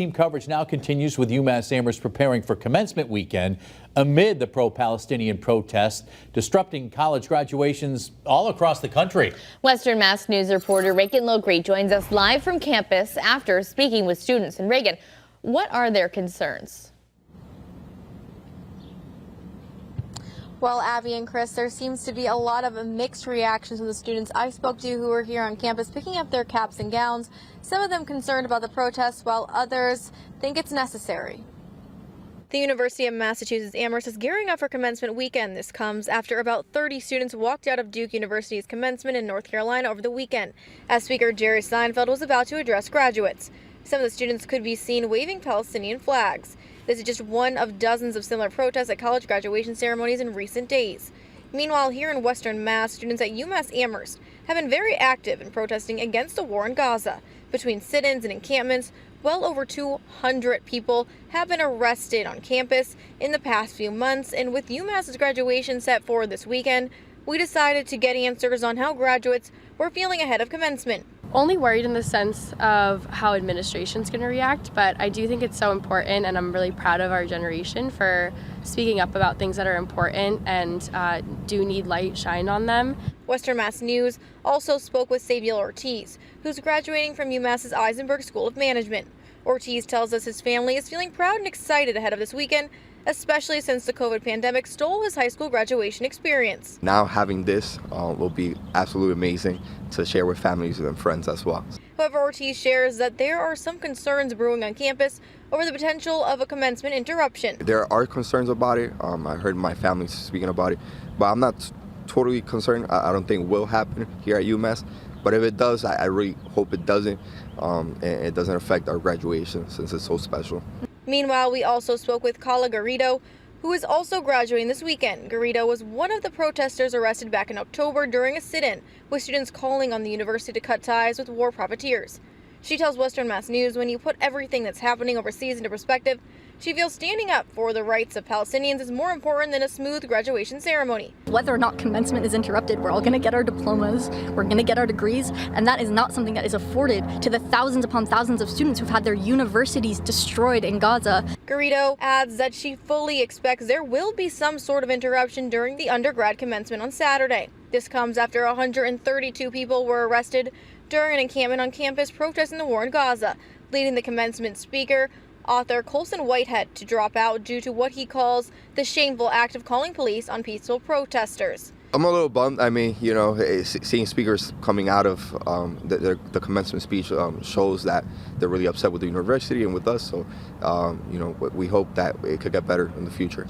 Team coverage now continues with UMass-Amherst preparing for commencement weekend amid the pro-Palestinian protests disrupting college graduations all across the country. Western Mass News reporter Reagan Logre joins us live from campus after speaking with students. And Reagan, what are their concerns? Well, Abby and Chris, there seems to be a lot of mixed reactions from the students I spoke to who are here on campus picking up their caps and gowns. Some of them concerned about the protests, while others think it's necessary. The University of Massachusetts Amherst is gearing up for commencement weekend. This comes after about 30 students walked out of Duke University's commencement in North Carolina over the weekend, as Speaker Jerry Seinfeld was about to address graduates. Some of the students could be seen waving Palestinian flags. This is just one of dozens of similar protests at college graduation ceremonies in recent days. Meanwhile, here in Western Mass, students at UMass-Amherst have been very active in protesting against the war in Gaza. Between sit-ins and encampments, well over 200 people have been arrested on campus in the past few months, and with UMass's graduation set for this weekend, we decided to get answers on how graduates were feeling ahead of commencement. Only worried in the sense of how administration's going to react, but I do think it's so important, and I'm really proud of our generation for speaking up about things that are important and do need light shined on them. Western Mass News also spoke with Saviel Ortiz, who's graduating from UMass's Eisenberg School of Management. Ortiz tells us his family is feeling proud and excited ahead of this weekend, especially since the COVID pandemic stole his high school graduation experience. Now having this will be absolutely amazing to share with families and friends as well. However, Ortiz shares that there are some concerns brewing on campus over the potential of a commencement interruption. There are concerns about it. I heard my family speaking about it, but I'm not totally concerned. I don't think it will happen here at UMass. But if it does, I really hope it doesn't, and it doesn't affect our graduation since it's so special. Meanwhile, we also spoke with Kala Garrido, who is also graduating this weekend. Garrido was one of the protesters arrested back in October during a sit-in, with students calling on the university to cut ties with war profiteers. She tells Western Mass News when you put everything that's happening overseas into perspective, she feels standing up for the rights of Palestinians is more important than a smooth graduation ceremony. Whether or not commencement is interrupted, we're all going to get our diplomas, we're going to get our degrees, and that is not something that is afforded to the thousands upon thousands of students who've had their universities destroyed in Gaza. Garrido adds that she fully expects there will be some sort of interruption during the undergrad commencement on Saturday. This comes after 132 people were arrested during an encampment on campus protesting the war in Gaza, leading the commencement speaker, author Colson Whitehead, to drop out due to what he calls the shameful act of calling police on peaceful protesters. I'm a little bummed. I mean, you know, seeing speakers coming out of the commencement speech shows that they're really upset with the university and with us. So, you know, we hope that it could get better in the future.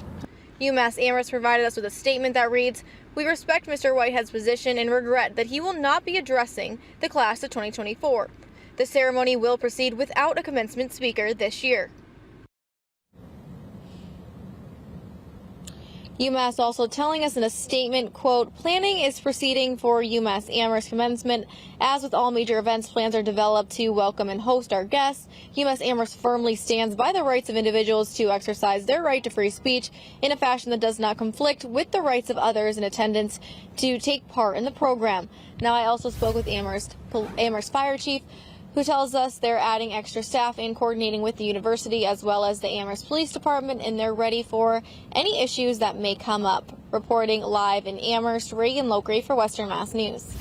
UMass-Amherst provided us with a statement that reads, "We respect Mr. Whitehead's position and regret that he will not be addressing the class of 2024. The ceremony will proceed without a commencement speaker this year." UMass also telling us in a statement, quote, "Planning is proceeding for UMass-Amherst commencement. As with all major events, plans are developed to welcome and host our guests. UMass-Amherst firmly stands by the rights of individuals to exercise their right to free speech in a fashion that does not conflict with the rights of others in attendance to take part in the program." Now, I also spoke with Amherst Fire Chief, who tells us they're adding extra staff and coordinating with the university as well as the Amherst Police Department, and they're ready for any issues that may come up. Reporting live in Amherst, Reagan Logre for Western Mass News.